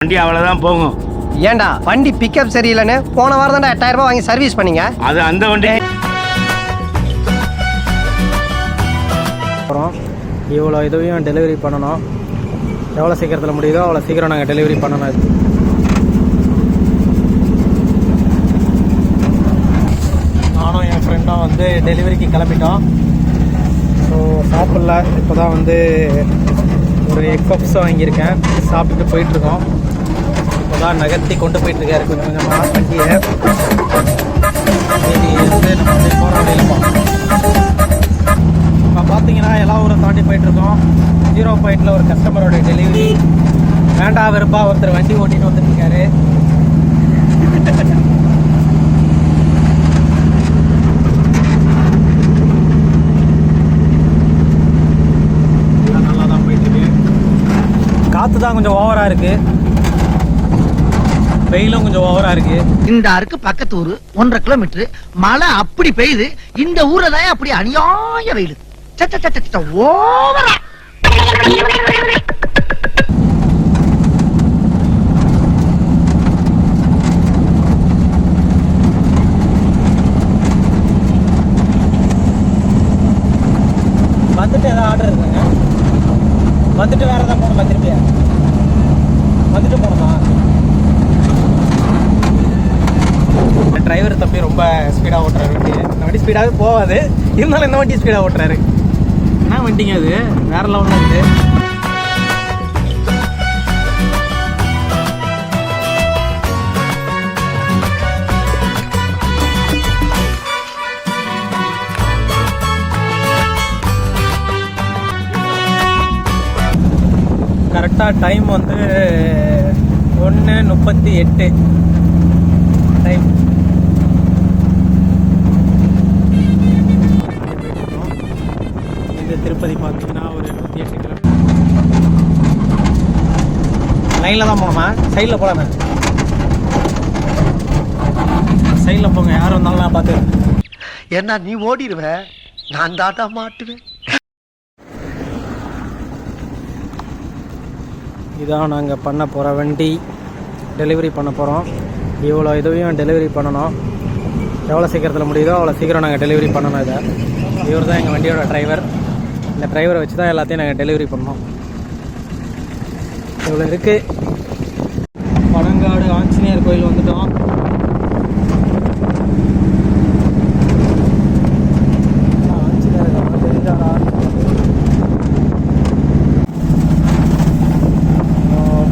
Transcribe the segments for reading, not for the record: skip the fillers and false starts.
வண்டி அவ்வளவுதான் போகும். ஏன்டா வண்டி பிக்கப் சரியில்லைன்னு போன வாரம் தான் 8000 ரூபாய் வாங்கி சர்வீஸ் பண்ணீங்க. அது அந்த வண்டி. இவ்வளோ இதுவையும் டெலிவரி பண்ணணும். எவ்வளோ சீக்கிரத்தில் முடியுதோ அவ்வளோ சீக்கிரம் நாங்கள் டெலிவரி பண்ணணும். நானும் என் ஃப்ரெண்டும் வந்து டெலிவரிக்கு கிளம்பிட்டோம். ஸோ சாப்பிடல, இப்போ தான் வந்து ஒரு எக் பப்ஸ் வாங்கியிருக்கேன், சாப்பிட்டுட்டு போயிட்டுருக்கோம். இப்போ தான் நகர்த்தி கொண்டு போயிட்டுருக்காரு கொஞ்சம் கொஞ்சமாக வண்டியை. வந்து நம்ம வந்து போகிற வழியில் இப்போ பார்த்தீங்கன்னா எல்லாம் ஊரை தாண்டி போயிட்டுருக்கோம். 0 பாயிண்டில் ஒரு கஸ்டமரோட டெலிவரி. வேண்டா வெறுப்பா ஒருத்தர் வண்டி ஓட்டிட்டு வந்துட்டுருக்காரு. நல்லா தான் போயிட்டுருக்கு. காற்று தான் கொஞ்சம் ஓவராக இருக்குது, வெயிலும் கொஞ்சம் ஓவரா இருக்கு. இந்த அருக்கு பக்கத்து ஊரு 1.5 கிலோமீட்டர் மழை அப்படி பெய்யுது. இந்த ஊர்ல தான் அப்படி அநியாய வெயில். ஓவரா வந்துட்டு ஏதாவது ஆர்டர் இருக்குங்க? வந்துட்டு வேற ஏதாவது போகணுமா? திருப்பியா வந்துட்டு போகணுமா? டிரைவர் தம்பி ரொம்ப ஸ்பீடாக ஓட்டுறாரு வண்டி. இந்த வண்டி ஸ்பீடாகவே போகாது, இருந்தாலும் இந்த வண்டி ஸ்பீடாக ஓட்டுறாரு. என்ன வண்டிங்க அது, வேற லெவலில் இருக்குது. கரெக்டாக டைம் வந்து 1:38 டைம். இந்த திருப்பதி பார்த்தீங்கன்னா ஒரு 108 கிலோமீட்டர். லைனில் தான் போகணுமா? சைடில் போகலாமே, சைடில் போங்க, யார் வந்தாலும் நான் பார்த்து. என்ன நீ ஓடிடுவ, நான் தாட்டா மாட்டுவேன். இதான் நாங்கள் பண்ண போகிற வண்டி, டெலிவரி பண்ண போகிறோம். இவ்வளோ இதுவையும் டெலிவரி பண்ணணும். எவ்வளோ சீக்கிரத்தில் முடியுதோ அவ்வளோ சீக்கிரம் நாங்கள் டெலிவரி பண்ணணும். இதை இவர் தான் எங்கள் வண்டியோட டிரைவர். இந்த டிரைவரை வச்சு தான் எல்லாத்தையும் நாங்கள் டெலிவரி பண்ணோம். இவ்வளோ இருக்குது. பனங்காடு ஆஞ்சநேயர் கோயில் வந்துட்டோம். ஆஞ்சநேயர் தெரிஞ்சாரா?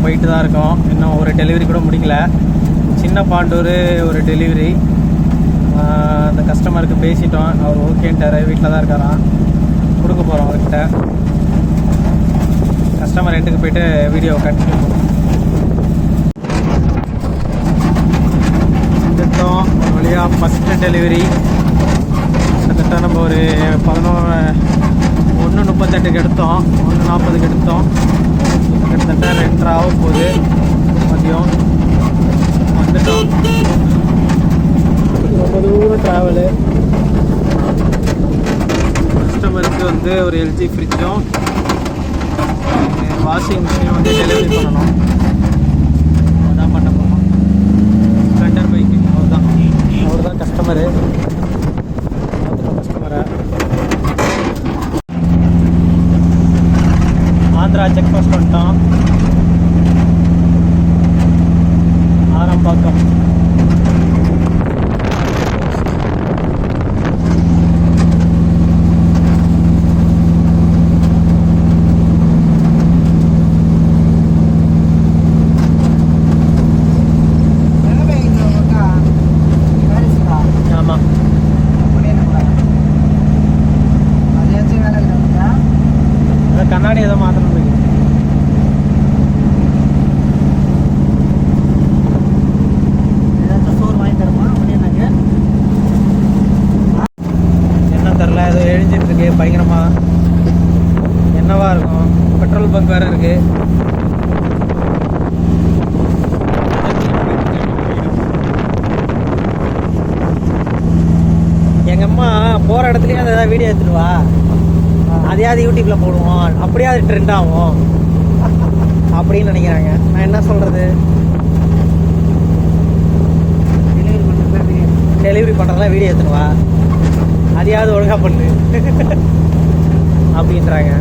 போயிட்டு தான் இருக்கோம். இன்னும் ஒரு டெலிவரி கூட முடிக்கல. சின்ன பாண்டூர் ஒரு டெலிவரி. அந்த கஸ்டமருக்கு பேசிட்டோம், அவர் ஓகேன்ட்டார், வீட்டில் தான் இருக்காராம். கொடுக்க போகிறோம் அவர்கிட்ட. கஸ்டமர் எண்டுக்கு போயிட்டு வீடியோ கண்டினியூ பண்ணுவோம். வந்துட்டோம் ஒரு வழியாக. ஃபஸ்ட்டு டெலிவரி கிட்டத்தட்ட நம்ம ஒரு 1:38 எடுத்தோம், 1:40 எடுத்தோம். கிட்டத்தட்ட 2:30 ஆக போகுது மதியம். வந்துட்டோம். ரொம்ப தூரம் ட்ராவலு. கஸ்டமருக்கு வந்து ஒரு எல்ஜி ஃப்ரிட்ஜும் வாஷிங் மிஷினும் வந்து டெலிவரி பண்ணணும். அதான் பண்ண போகிறோம். ஸ்ப்ளெண்டர் பைக்கு அவர் தான் கஸ்டமரு. கஸ்டமரை ஆந்திரா செக் போஸ்ட் வந்துட்டோம். ஆரம்பாக்கம். ஆமாம், கண்ணாடி ஏதோ மாற்றணும். என்ன தெரில, ஏதோ எழுஞ்சிட்டு இருக்கு பயங்கரமா. என்னவா இருக்கும்? பெட்ரோல் பங்க் வேற இருக்கு. எங்க அம்மா போற இடத்துலயே அதை ஏதாவது வீடியோ எடுத்துட்டு வா, அதையாவது யூடியூப்ல போடுவோம், அப்படியே அது ட்ரெண்ட் ஆகும் அப்படின்னு நினைக்கிறாங்க. நான் என்ன சொல்கிறது, டெலிவரி பண்ணுறதுலாம் வீடியோ எடுத்துனுவா, அதையாவது ஒழுங்காக பண்ணு அப்படின்றாங்க.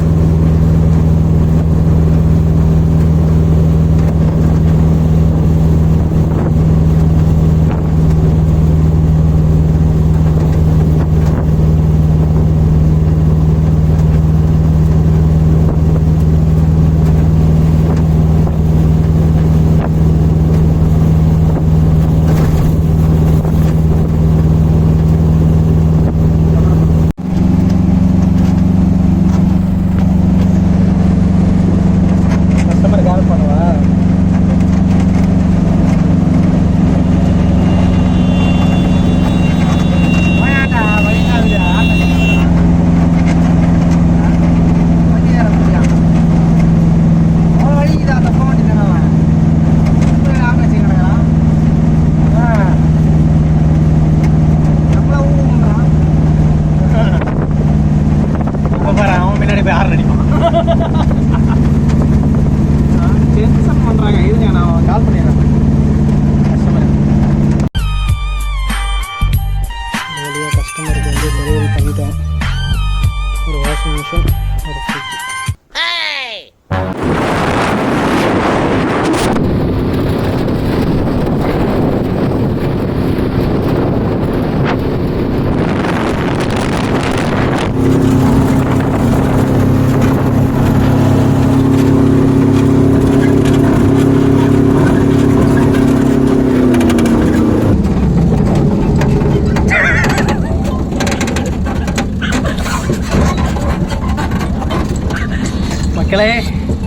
பண்றாங்க. இருங்க, நான் கால் பண்ணிடுறேன். கஸ்டமருக்கு வந்து டெலிவரி பண்ணிட்டோம். ஒரு வாஷிங் மிஷின், ஒரு ஃப்ரிட்ஜ். மக்களே,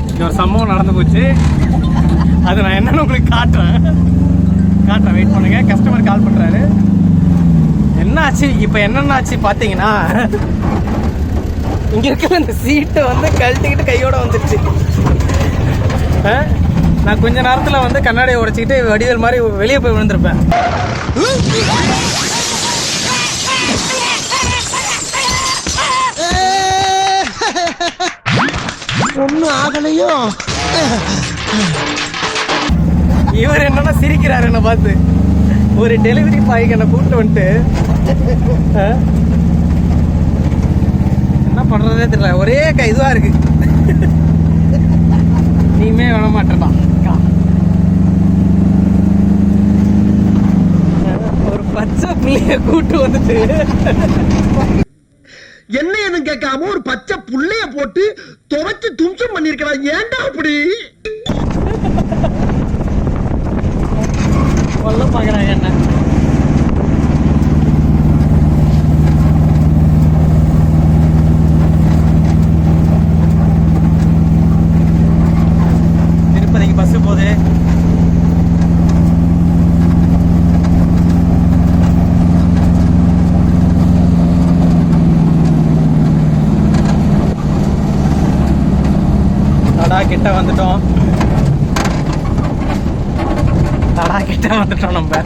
இங்கே ஒரு சம்பவம் நடந்து போச்சு. அது நான் என்னன்னு உங்களுக்கு காட்டுறேன். வெயிட் பண்ணுங்க. கஸ்டமர் கால் பண்ணுறாரு. என்னாச்சு இப்போ, என்னென்னாச்சு பார்த்தீங்கன்னா, இங்கே இருக்கிற இந்த சீட்டை வந்து கழட்டிக்கிட்டு கையோட வந்துடுச்சு. நான் கொஞ்ச நேரத்தில் வந்து கண்ணாடியை உடைச்சிக்கிட்டு வடிவேல் மாதிரி வெளியே போய் விழுந்திருப்பேன். ஒன்னும் ஆகலையோ. இவர் என்னன்னா சிரிக்கிறாரு என்ன பார்த்து. ஒரு டெலிவரி பாய்க்கு என்ன கூப்பிட்டு வந்துட்டு என்ன பண்றதே தெரியல. ஒரே இதுவா இருக்கு. நீமே வேண மாட்டேன்டா. ஒரு பச்சை பிள்ளைய கூப்பிட்டு வந்துட்டு என்ன எதுவும் கேட்காம ஒரு பச்சை புள்ளைய போட்டு துவைச்சு தும்சம் பண்ணிருக்கலாம். ஏன்டா அப்படி கொல்ல பாக்குறாங்க என்ன. திருப்பதிக்கு பஸ் போகுது. கிட்ட வந்துட்டோம். நம்ம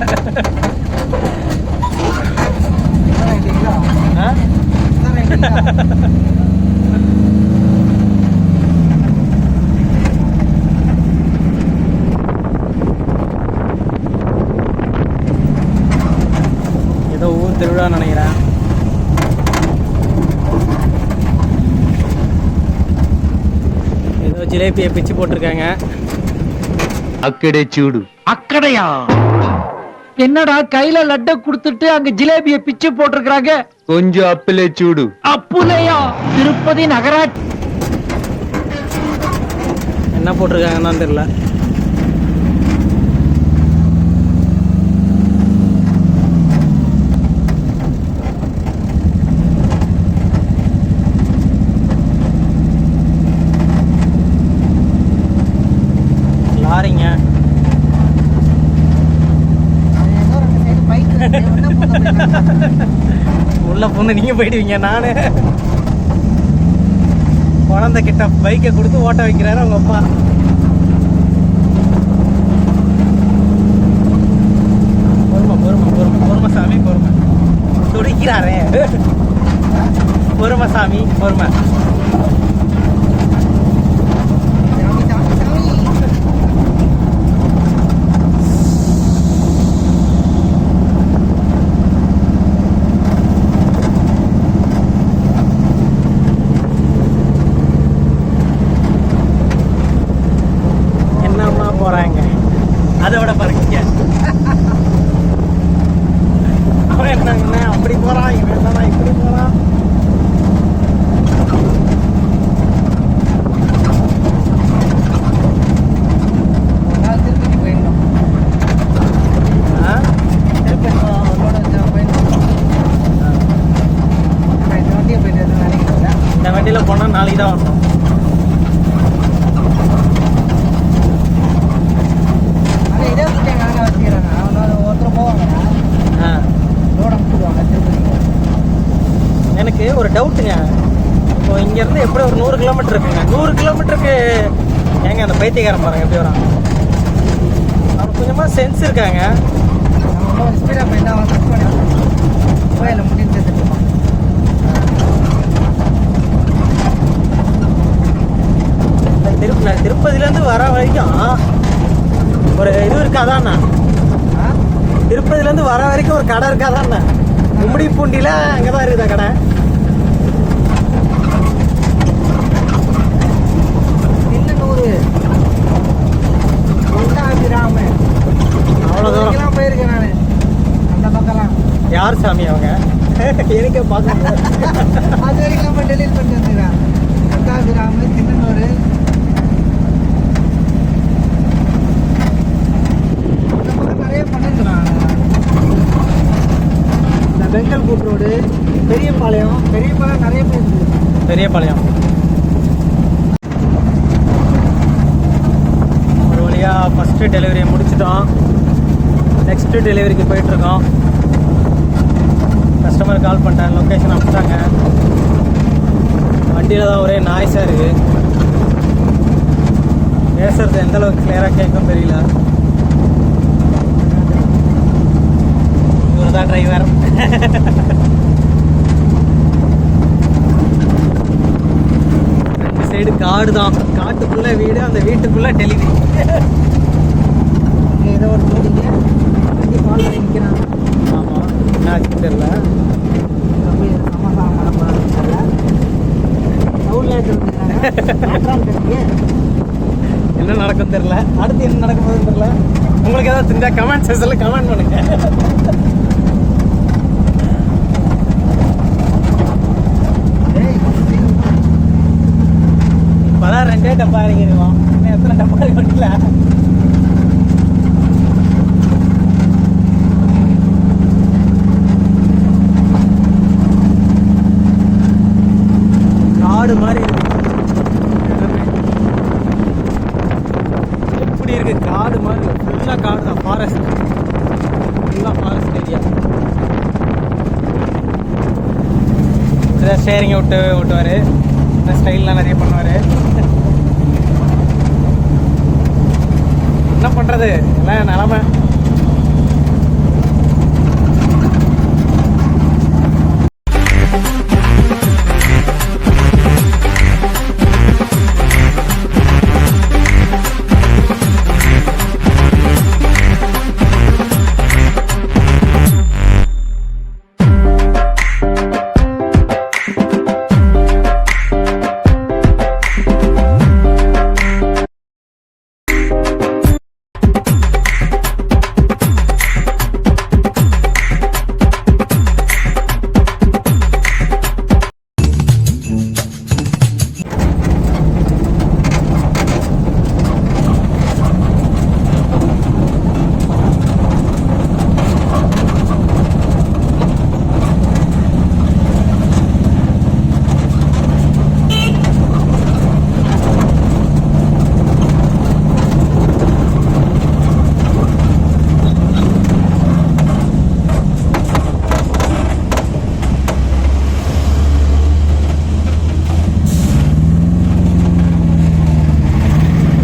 ஏதோ ஊர் திருவிழா நினைக்கிறேன். ஏதோ ஜிலேபியை பிச்சு போட்டிருக்காங்க. அக்கடை சூடு. அக்கடையா? என்னடா கையில லட்டை குடுத்துட்டு அங்க ஜிலேபிய பிச்சு போட்டிருக்காங்க. கொஞ்சம் அப்பிலே சூடு. அப்புலையா? திருப்பதி நகராட்சி என்ன போட்டிருக்காங்கன்னு தெரியல. லாரிங்க. உள்ள பொண்ணு நீங்க போயிடுவீங்க. நானு குழந்தை கிட்ட பைக்கை கொடுத்து ஓட்ட வைக்கிறாரு அவங்க அப்பா. பொறுமை சாமி, பொறுமை. துடிக்கிறாரே. பொறுமை சாமி, பொறுமை. அதை விட பாருங்க அவன் என்ன அப்படி போறான், இவன் என்னடா இப்படி போறான். திருப்பதி போயிடணும். திருப்பதி போயிடணும். இந்த வண்டியை போயிட்டு நினைக்கிறேன். இந்த வண்டியில போனா நாளைக்கு தான் வரணும். ஆனால் இதே வச்சுட்டு எங்க அங்கே வச்சுக்கிறாங்க. அவனால ஒருத்தர் போவாங்கண்ணா, ரோட முடிச்சுடுவாங்க திருப்பதி. எனக்கு ஒரு டவுட்டுங்க. இப்போ இங்கேருந்து எப்படி ஒரு 100 கிலோமீட்டர் இருக்குங்க. 100 கிலோமீட்டருக்கு ஏங்க அந்த பைத்தியக்காரன் பாருங்க எப்படி வரான். அவனுக்கு கொஞ்சமாக சென்ஸ் இருக்காங்க. நம்ம ஒரு ஸ்பீடாக போயிட்டு அவன் கட் பண்ணி கோயிலில் முடிஞ்சு தெரிஞ்சுப்பான். திருப்பதியிலேருந்து வர வரைக்கும் ஒரு இது இருக்காதாண்ணா? திருப்பதியிலேருந்து வர வரைக்கும் ஒரு கடை இருக்காதாண்ணா? கும்படி பூண்டியில் அங்கே தான் இருக்குதா கடை? அவ்வளோ தூரம் போயிருக்கேன் நான் அந்த பக்கம்லாம். யார் சாமி அவங்க? எனக்கே பார்க்க அது வரைக்கும் போய் டெலிட் பண்ணிட்டு வந்துடுறேன். கண்டாபிராம, திண்ணனூர், இந்த பக்கம் நிறைய பண்ணிருக்கிறான். இந்த வெங்கல்கூட் ரோடு, பெரியபாளையம் நிறைய பேர் இருக்குது. பெரியபாளையம் ஒரு வழியா ஃபஸ்ட்டு டெலிவரியை முடிச்சிட்டோம். நெக்ஸ்ட்டு டெலிவரிக்கு போயிட்டுருக்கோம். கஸ்டமர் கால் பண்ணிட்டேன், லொக்கேஷன் அனுப்பிட்டாங்க. வண்டியில் தான் ஒரே நாய்ஸாக இருக்குது. பேசுறது எந்த அளவுக்கு கிளியராக கேட்கும் தெரியல. இவர் தான் டிரைவர். ரெண்டு சைடு காடு தான். காட்டுக்குள்ளே வீடு, அந்த வீட்டுக்குள்ளே டெலிவரி. இங்கே ஏதோ ஒரு ஜோடிங்க வண்டி ஃபாலோ பண்ணி நிற்கிறான். ஆமாம், என்ன ஆச்சுன்னு தெரியல. போய் சமாதானம் பண்ண போகிறாங்க. என்ன நடக்கும் தெரியல. அடுத்து என்ன நடக்கும் போதுன்னு தெரியல. உங்களுக்கு ஏதாவது தெரிஞ்சா கமெண்ட் செக்ஷன்ல கமெண்ட் பண்ணுங்க. இப்பதான் 2 டப்பா இறங்கிருக்கோம். இன்னும் எத்தனை டப்பா இறங்கல. காடு மாதிரி இருக்கு. எப்படி இருக்கு? காடு மாதிரி ஃபுல்லாக காடு தான். ஃபாரஸ்ட், ஃபுல்லாக ஃபாரஸ்ட் ஏரியா. இப்படிதான் ஸ்டேரிங்கை ஓட்டுவார். இந்த ஸ்டைல்லாம் நிறைய பண்ணுவார். என்ன பண்ணுறது, எல்லாம் நிலமை.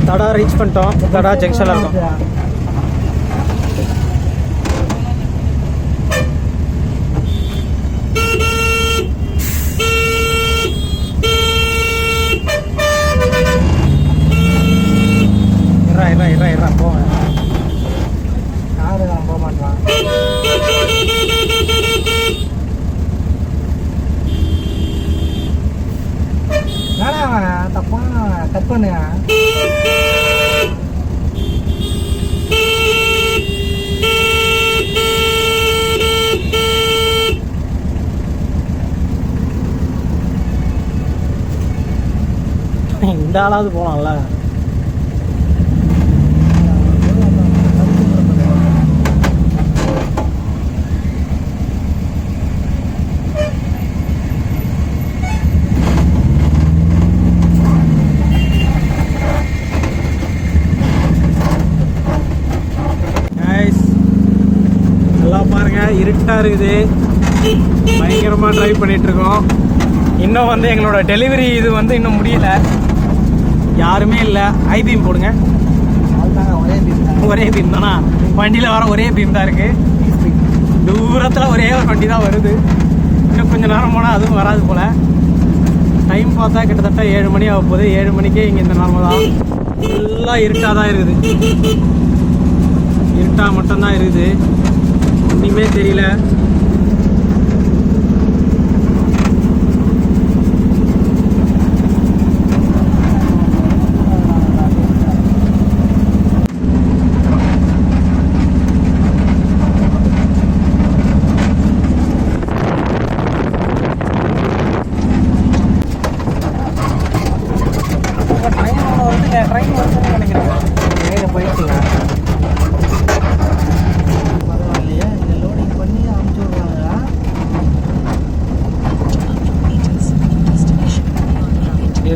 தடா ரீச் பண்ணிட்டோம். தடா ஜங்ஷனில் இருக்கோம். இறா போவேன். யாரு நான் போக மாட்டான். வேணா தப்பா கட் பண்ணுங்க. இந்த ஆளாவது போகலாம்ல. எல்லாம் பாருங்க, இருட்டாக இருக்குது. பயங்கரமாக ட்ரைவ் பண்ணிகிட்ருக்கோம். இன்னும் வந்து எங்களோட டெலிவரி இது வந்து இன்னும் முடியல. யாருமே இல்லை. ஐபீம் போடுங்க. ஒரே பீம் தானா? வண்டியில் வர ஒரே பீம் தான் இருக்குது. தூரத்தில் ஒரே ஒரு வண்டி தான் வருது. இன்னும் கொஞ்சம் நேரம் போனால் அதுவும் வராது போல். டைம் பார்த்தா கிட்டத்தட்ட 7 மணி ஆக போகுது. 7 மணிக்கே இங்கே இந்த நேரமாக தான் ஃபுல்லாக இருட்டாக தான் இருக்குது. இருட்டாக மட்டும்தான் இருக்குது, ஒன்றுமே தெரியல. ட்ரெயின்